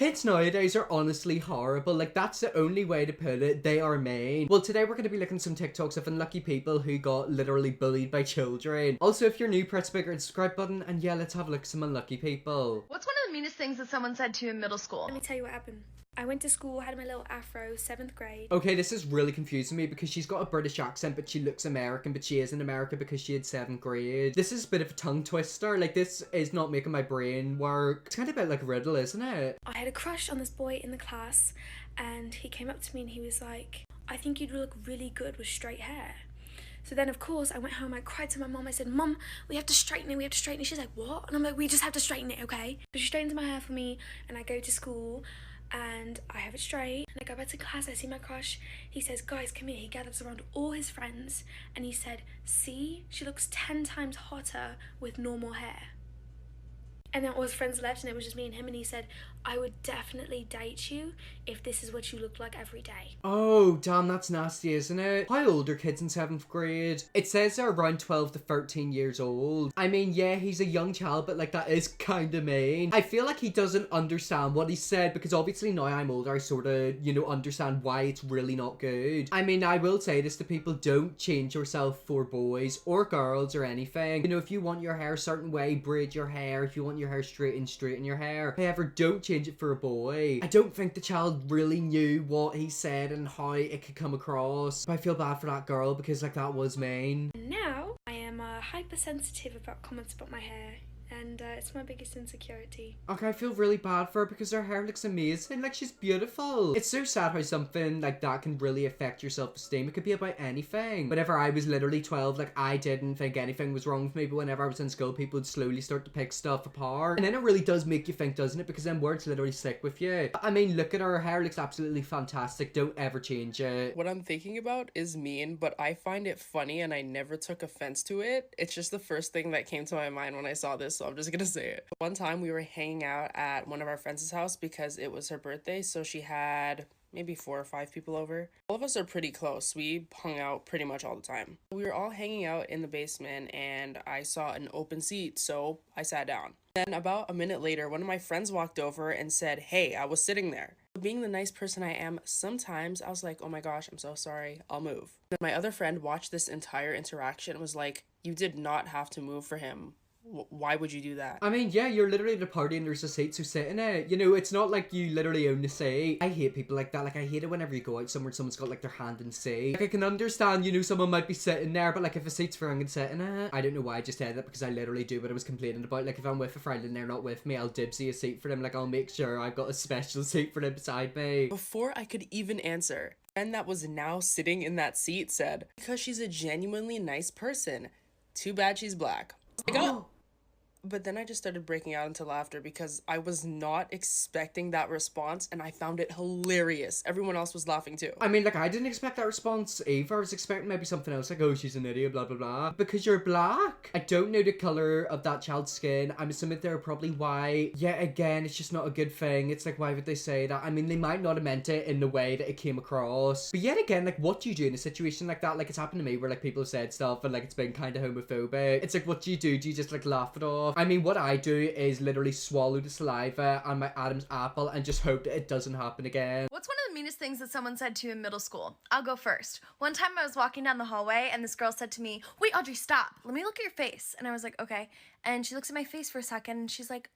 Kids nowadays are honestly horrible. Like, that's the only way to put it. They are mean. Well, today we're going to be looking at some TikToks of unlucky people who got literally bullied by children. Also, if you're new, press the bigger subscribe button, and yeah, let's have a look at some unlucky people. What's one of the meanest things that someone said to you in middle school? Let me tell you what happened. I went to school, had my little afro, 7th grade. Okay, this is really confusing me because she's got a British accent, but she looks American, but she is in America because she had 7th grade. This is a bit of a tongue twister. Like, this is not making my brain work. It's kind of a bit like a riddle, isn't it? I had a crush on this boy in the class, and he came up to me and he was like, I think you'd look really good with straight hair. So then, of course, I went home, I cried to my mom. I said, Mom, we have to straighten it, we have to straighten it. She's like, what? And I'm like, we just have to straighten it, okay? So she straightens my hair for me, and I go to school, and I have it straight. And I go back to class, I see my crush. He says, guys, come here. He gathers around all his friends, and he said, see, she looks 10 times hotter with normal hair. And then all his friends left, and it was just me and him, and he said, I would definitely date you if this is what you look like every day. Oh, damn, that's nasty, isn't it? How old are kids in 7th grade? It says they're around 12 to 13 years old. I mean, yeah, he's a young child, but like, that is kind of mean. I feel like he doesn't understand what he said, because obviously now I'm older, I sort of, you know, understand why it's really not good. I mean, I will say this to people, don't change yourself for boys or girls or anything. You know, if you want your hair a certain way, braid your hair. If you want your hair straighten your hair. However, don't change it for a boy. I don't think the child really knew what he said and how it could come across. But I feel bad for that girl because like that was mean. Now I am hypersensitive about comments about my hair, and it's my biggest insecurity. Okay, I feel really bad for her because her hair looks amazing. Like, she's beautiful. It's so sad how something like that can really affect your self-esteem. It could be about anything. Whenever I was literally 12, like, I didn't think anything was wrong with me, but whenever I was in school, people would slowly start to pick stuff apart. And then it really does make you think, doesn't it? Because then words literally stick with you. I mean, look at her. Her hair looks absolutely fantastic. Don't ever change it. What I'm thinking about is mean, but I find it funny and I never took offense to it. It's just the first thing that came to my mind when I saw this, so I'm just gonna say it. One time we were hanging out at one of our friends' house because it was her birthday, so she had maybe 4 or 5 people over. All of us are pretty close. We hung out pretty much all the time. We were all hanging out in the basement and I saw an open seat, so I sat down. Then about a minute later, one of my friends walked over and said, hey, I was sitting there. Being the nice person I am, sometimes I was like, oh my gosh, I'm so sorry, I'll move. Then my other friend watched this entire interaction and was like, you did not have to move for him. Why would you do that? I mean, yeah, you're literally at a party and there's a seat, so sit in it. You know, it's not like you literally own the seat. I hate people like that. Like, I hate it whenever you go out somewhere and someone's got like their hand in the seat. Like, I can understand, you know, someone might be sitting there, but like if a seat's for, I'm gonna sit in it. I don't know why I just said that because I literally do what I was complaining about. Like, if I'm with a friend and they're not with me, I'll dibsy a seat for them. Like, I'll make sure I've got a special seat for them beside me. Before I could even answer, the friend that was now sitting in that seat said, because she's a genuinely nice person. Too bad she's black. I was like, oh. But then I just started breaking out into laughter because I was not expecting that response and I found it hilarious. Everyone else was laughing too. I mean, like, I didn't expect that response either. I was expecting maybe something else, like, oh, she's an idiot, blah, blah, blah. Because you're black. I don't know the colour of that child's skin. I'm assuming they're probably white. Yeah, again, it's just not a good thing. It's like, why would they say that? I mean, they might not have meant it in the way that it came across. But yet again, like, what do you do in a situation like that? Like, it's happened to me where, like, people have said stuff and, like, it's been kind of homophobic. It's like, what do you do? Do you just, like, laugh it off? I mean, what I do is literally swallow the saliva on my Adam's apple and just hope that it doesn't happen again. What's one of the meanest things that someone said to you in middle school? I'll go first. One time I was walking down the hallway and this girl said to me, wait, Audrey, stop. Let me look at your face. And I was like, okay. And she looks at my face for a second and she's like,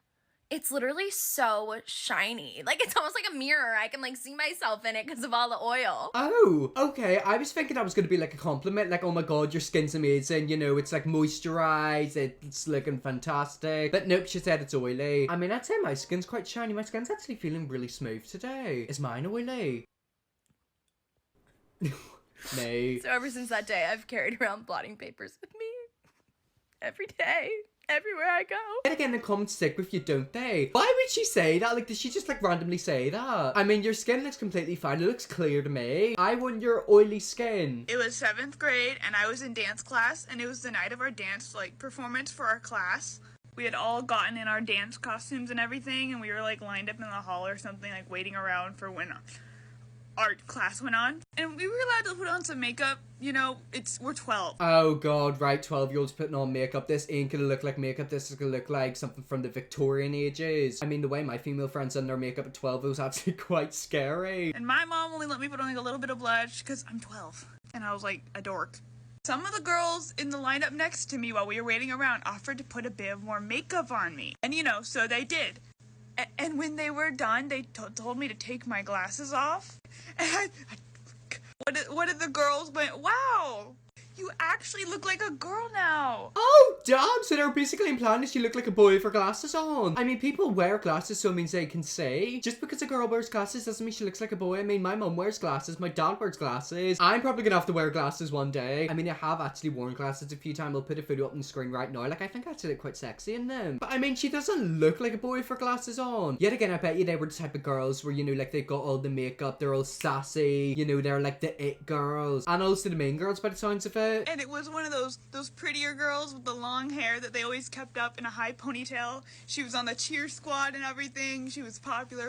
it's literally so shiny. Like, it's almost like a mirror. I can, like, see myself in it because of all the oil. Oh, okay. I was thinking that was going to be, like, a compliment. Like, oh my god, your skin's amazing. You know, it's, like, moisturized. It's looking fantastic. But nope, she said it's oily. I mean, I'd say my skin's quite shiny. My skin's actually feeling really smooth today. Is mine oily? No. So ever since that day, I've carried around blotting papers with me. Every day. Everywhere I go. And again, the comments stick with you, don't they? Why would she say that? Like, did she just, like, randomly say that? I mean, your skin looks completely fine. It looks clear to me. I want your oily skin. It was 7th grade, and I was in dance class, and it was the night of our dance, like, performance for our class. We had all gotten in our dance costumes and everything, and we were, like, lined up in the hall or something, like, waiting around for when art class went on, and we were allowed to put on some makeup. You know, we're 12. Oh god, right, 12-year-olds putting on makeup. This ain't gonna look like makeup, this is gonna look like something from the Victorian ages. I mean, the way my female friends done their makeup at 12 was actually quite scary. And my mom only let me put on like a little bit of blush because I'm 12. And I was like a dork. Some of the girls in the lineup next to me while we were waiting around offered to put a bit more makeup on me. And you know, so they did. And when they were done, they told me to take my glasses off. And what did the girls went, wow, you actually look like a girl now. Oh, damn! So they're basically implying that you look like a boy with her glasses on. I mean, people wear glasses so it means they can see. Just because a girl wears glasses doesn't mean she looks like a boy. I mean, my mum wears glasses, my dad wears glasses. I'm probably gonna have to wear glasses one day. I mean, I have actually worn glasses a few times. I'll put a photo up on the screen right now. Like, I think I actually look quite sexy in them. But I mean, she doesn't look like a boy with her glasses on. Yet again, I bet you they were the type of girls where, you know, like, they've got all the makeup, they're all sassy, you know, they're like the it girls. And also the main girls by the sounds of it. And it was one of those prettier girls with the long hair that they always kept up in a high ponytail. She was on the cheer squad and everything. She was popular,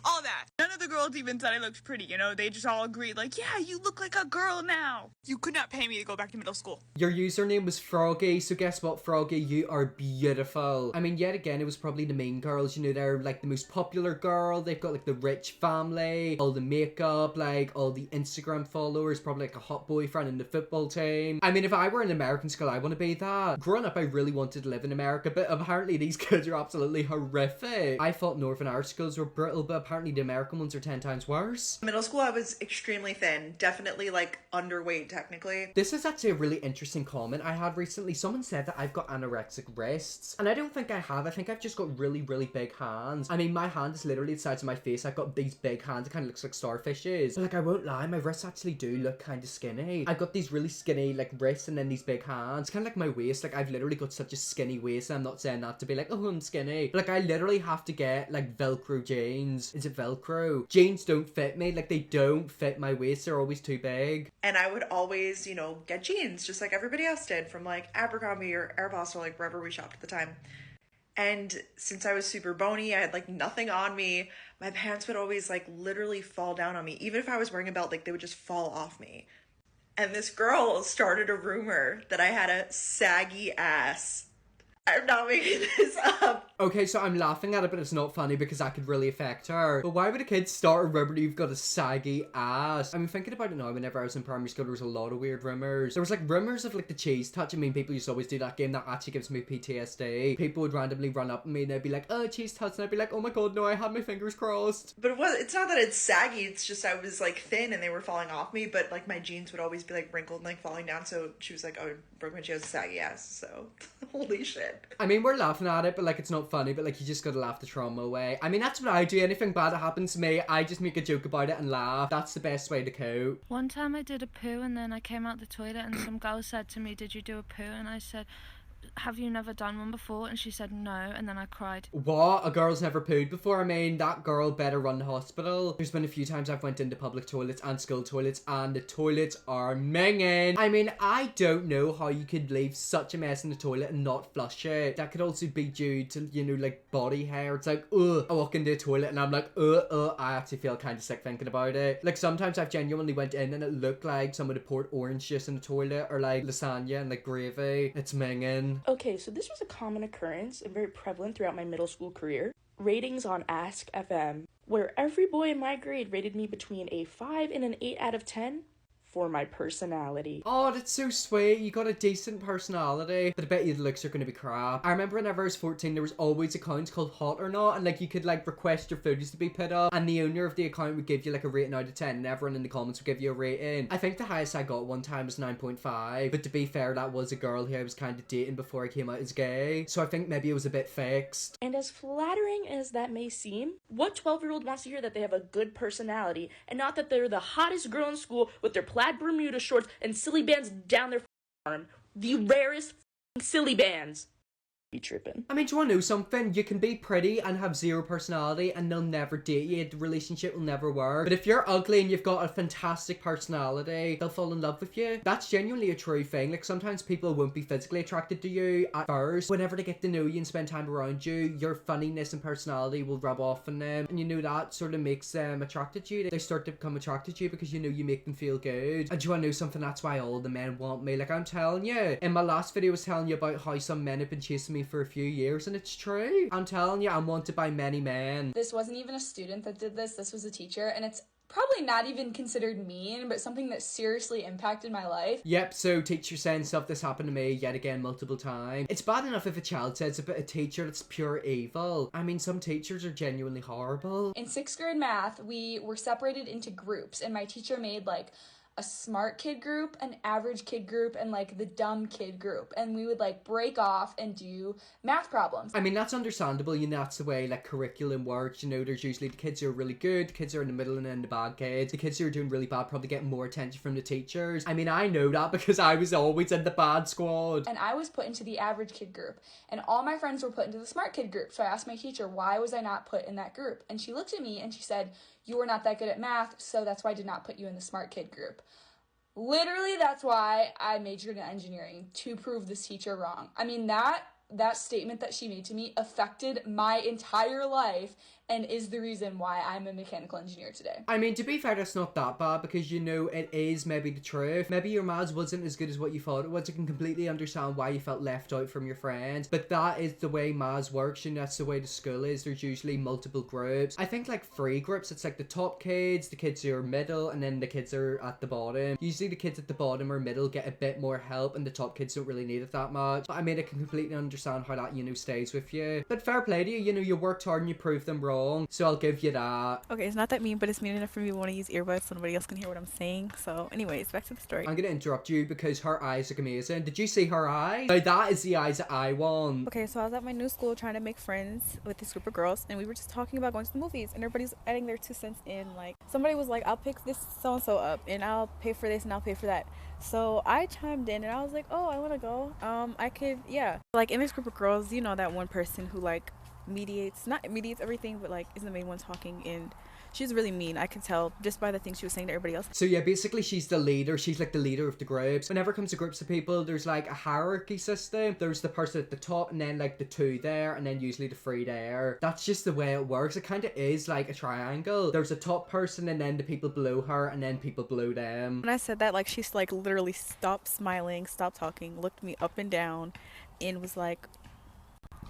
all that. None of the girls even said I looked pretty, you know? They just all agreed, like, yeah, you look like a girl now. You could not pay me to go back to middle school. Your username was Froggy, so guess what, Froggy? You are beautiful. I mean, yet again, it was probably the main girls, you know, they're like the most popular girl. They've got like the rich family, all the makeup, like all the Instagram followers, probably like a hot boyfriend in the football team. I mean, if I were in American school, I want to be that. Growing up, I really wanted to live in America, but apparently these kids are absolutely horrific. I thought Northern Irish schools were brutal, but apparently the American ones are 10 times worse. Middle school, I was extremely thin. Definitely, like, underweight, technically. This is actually a really interesting comment I had recently. Someone said that I've got anorexic wrists, and I don't think I have. I think I've just got really, really big hands. I mean, my hand is literally the size of my face. I've got these big hands. It kind of looks like starfishes. But, like, I won't lie, my wrists actually do look kind of skinny. I've got these really skinny, like, wrists and then these big hands. It's kind of like my waist. Like, I've literally got such a skinny waist, and I'm not saying that to be like, oh, I'm skinny. But, like, I literally have to get, like, Velcro jeans. Is it Velcro? Jeans don't fit me. Like, they don't fit my waist. They're always too big. And I would always, you know, get jeans just like everybody else did from, like, Abercrombie or Airboss or, like, wherever we shopped at the time. And since I was super bony, I had, like, nothing on me. My pants would always, like, literally fall down on me. Even if I was wearing a belt, like, they would just fall off me. And this girl started a rumor that I had a saggy ass. I'm not making this up. Okay, so I'm laughing at it, but it's not funny because that could really affect her. But why would a kid start a rumor that you've got a saggy ass? I mean, thinking about it now, whenever I was in primary school, there was a lot of weird rumors. There was like rumors of like the cheese touch. I mean, people used to always do that game that actually gives me PTSD. People would randomly run up to me and they'd be like, oh, cheese touch. And I'd be like, oh my god, no, I had my fingers crossed. But it's not that it's saggy, it's just I was like thin and they were falling off me, but like my jeans would always be like wrinkled and like falling down, so she was like, oh, Brooklyn, she has a saggy ass, so holy shit. I mean, we're laughing at it, but like it's not funny, but like you just gotta laugh the trauma away. I mean, that's what I do. Anything bad that happens to me, I just make a joke about it and laugh. That's the best way to cope. One time I did a poo and then I came out the toilet and some girl said to me, did you do a poo? And I said, have you never done one before? And she said no, and then I cried. What? A girl's never pooed before? I mean, that girl better run the hospital. There's been a few times I've went into public toilets and school toilets and the toilets are minging. I mean, I don't know how you could leave such a mess in the toilet and not flush it. That could also be due to, you know, like body hair. It's like, ugh. I walk into a toilet and I'm like, I actually feel kind of sick thinking about it. Like sometimes I've genuinely went in and it looked like someone had poured orange juice in the toilet or like lasagna and like gravy. It's minging. Okay, so this was a common occurrence and very prevalent throughout my middle school career. Ratings on Ask FM, where every boy in my grade rated me between a 5 and an 8 out of 10 for my personality. Oh, that's so sweet. You got a decent personality, but I bet you the looks are going to be crap. I remember whenever I was 14, there was always accounts called Hot or Not, and like you could like request your photos to be put up, and the owner of the account would give you like a rating out of 10, and everyone in the comments would give you a rating. I think the highest I got one time was 9.5, but to be fair, that was a girl who I was kind of dating before I came out as gay, so I think maybe it was a bit fixed. And as flattering as that may seem, what 12-year-old wants to hear that they have a good personality, and not that they're the hottest girl in school with their plaid Bermuda shorts and silly bands down their arm? The rarest silly bands. be tripping. I mean, do you want to know something? You can be pretty and have zero personality and they'll never date you. The relationship will never work. But if you're ugly and you've got a fantastic personality, they'll fall in love with you. That's genuinely a true thing. Like, sometimes people won't be physically attracted to you at first. Whenever they get to know you and spend time around you, your funniness and personality will rub off on them. And you know that sort of makes them attracted to you. They start to become attracted to you because you know you make them feel good. And do you want to know something? That's why all the men want me. Like, I'm telling you. In my last video, I was telling you about how some men have been chasing me for a few years, and it's true. I'm telling you, I'm wanted by many men. This wasn't even a student that did this. This was a teacher, and it's probably not even considered mean, but something that seriously impacted my life. Yep, so teacher saying stuff. This happened to me yet again multiple times. It's bad enough if a child says about a teacher that's pure evil. I mean, some teachers are genuinely horrible. In 6th grade math, we were separated into groups, and my teacher made like a smart kid group, an average kid group, and like the dumb kid group, and we would like break off and do math problems. I mean, that's understandable. You know, that's the way like curriculum works. You know, there's usually the kids who are really good, the kids who are in the middle, and then the bad kids. The kids who are doing really bad probably get more attention from the teachers. I mean, I know that because I was always in the bad squad. And I was put into the average kid group, and all my friends were put into the smart kid group. So I asked my teacher, why was I not put in that group? And she looked at me and she said, you were not that good at math, so that's why I did not put you in the smart kid group. Literally, that's why I majored in engineering, to prove this teacher wrong. I mean, that statement that she made to me affected my entire life and is the reason why I'm a mechanical engineer today. I mean, to be fair, that's not that bad because, you know, it is maybe the truth. Maybe your maths wasn't as good as what you thought it was. I can completely understand why you felt left out from your friends, but that is the way maths works, and that's the way the school is. There's usually multiple groups. I think like 3 groups. It's like the top kids, the kids who are middle, and then the kids are at the bottom. Usually the kids at the bottom or middle get a bit more help, and the top kids don't really need it that much. But I mean, I can completely understand how that, you know, stays with you. But fair play to you. You know, you worked hard and you proved them wrong. So I'll give you that. Okay, it's not that mean, but it's mean enough for me to want to use earbuds so nobody else can hear what I'm saying. So anyways, back to the story. I'm gonna interrupt you because her eyes look amazing. Did you see her eyes? Now that is the eyes that I want. Okay, so I was at my new school trying to make friends with this group of girls, and we were just talking about going to the movies, and everybody's adding their 2 cents in. Like, somebody was like, I'll pick this so-and-so up, and I'll pay for this, and I'll pay for that. So I chimed in, and I was like, oh, I want to go. I could, yeah. Like, in this group of girls, you know that one person who, like, not mediates everything, but like is the main one talking, and she's really mean. I could tell just by the things she was saying to everybody else. So yeah, basically she's the leader. She's like the leader of the groups. Whenever it comes to groups of people, there's like a hierarchy system. There's the person at the top, and then like the 2 there, and then usually the 3 there. That's just the way it works. It kind of is like a triangle. There's a top person, and then the people below her, and then people below them. When I said that, like, she's like literally stopped smiling, stopped talking, looked me up and down, and was like,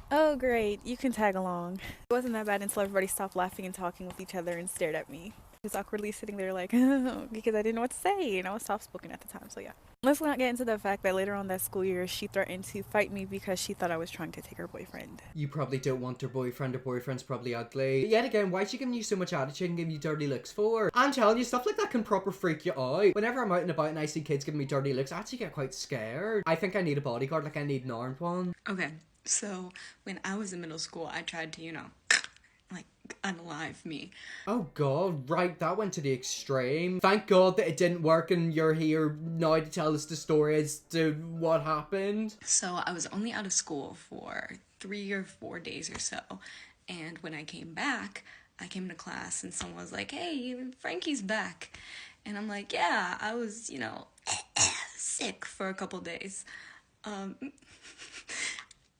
oh great, you can tag along. It wasn't that bad until everybody stopped laughing and talking with each other and stared at me. Just awkwardly sitting there like, because I didn't know what to say, and I was soft-spoken at the time, so yeah. Let's not get into the fact that later on that school year, she threatened to fight me because she thought I was trying to take her boyfriend. You probably don't want her boyfriend. Her boyfriend's probably ugly. But yet again, why is she giving you so much attitude and giving you dirty looks for? I'm telling you, stuff like that can proper freak you out. Whenever I'm out and about and I see kids giving me dirty looks, I actually get quite scared. I think I need a bodyguard, like I need an armed one. Okay, so when I was in middle school, I tried to, you know, like, unalive me. Oh god, right, that went to the extreme. Thank god that it didn't work and you're here now to tell us the story as to what happened. So I was only out of school for 3 or 4 days or so, and when I came back, I came to class and someone was like, hey, Frankie's back. And I'm like, yeah, I was, you know, sick for a couple days.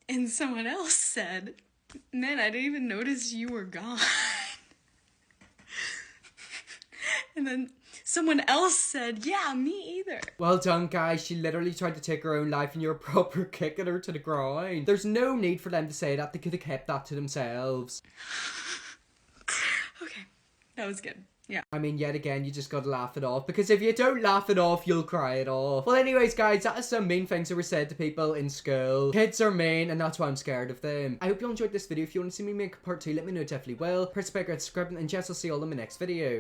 And someone else said, man, I didn't even notice you were gone. And then someone else said, yeah, me either. Well done, guys. She literally tried to take her own life and you're proper kicking her to the ground. There's no need for them to say that. They could have kept that to themselves. Okay, that was good. Yeah. I mean, yet again, you just gotta laugh it off, because if you don't laugh it off, you'll cry it off. Well, anyways, guys, that is some mean things that were said to people in school. Kids are mean, and that's why I'm scared of them. I hope you enjoyed this video. If you want to see me make a part 2, let me know, definitely will. Press the bell, subscribe, and Jess will see you all in my next video.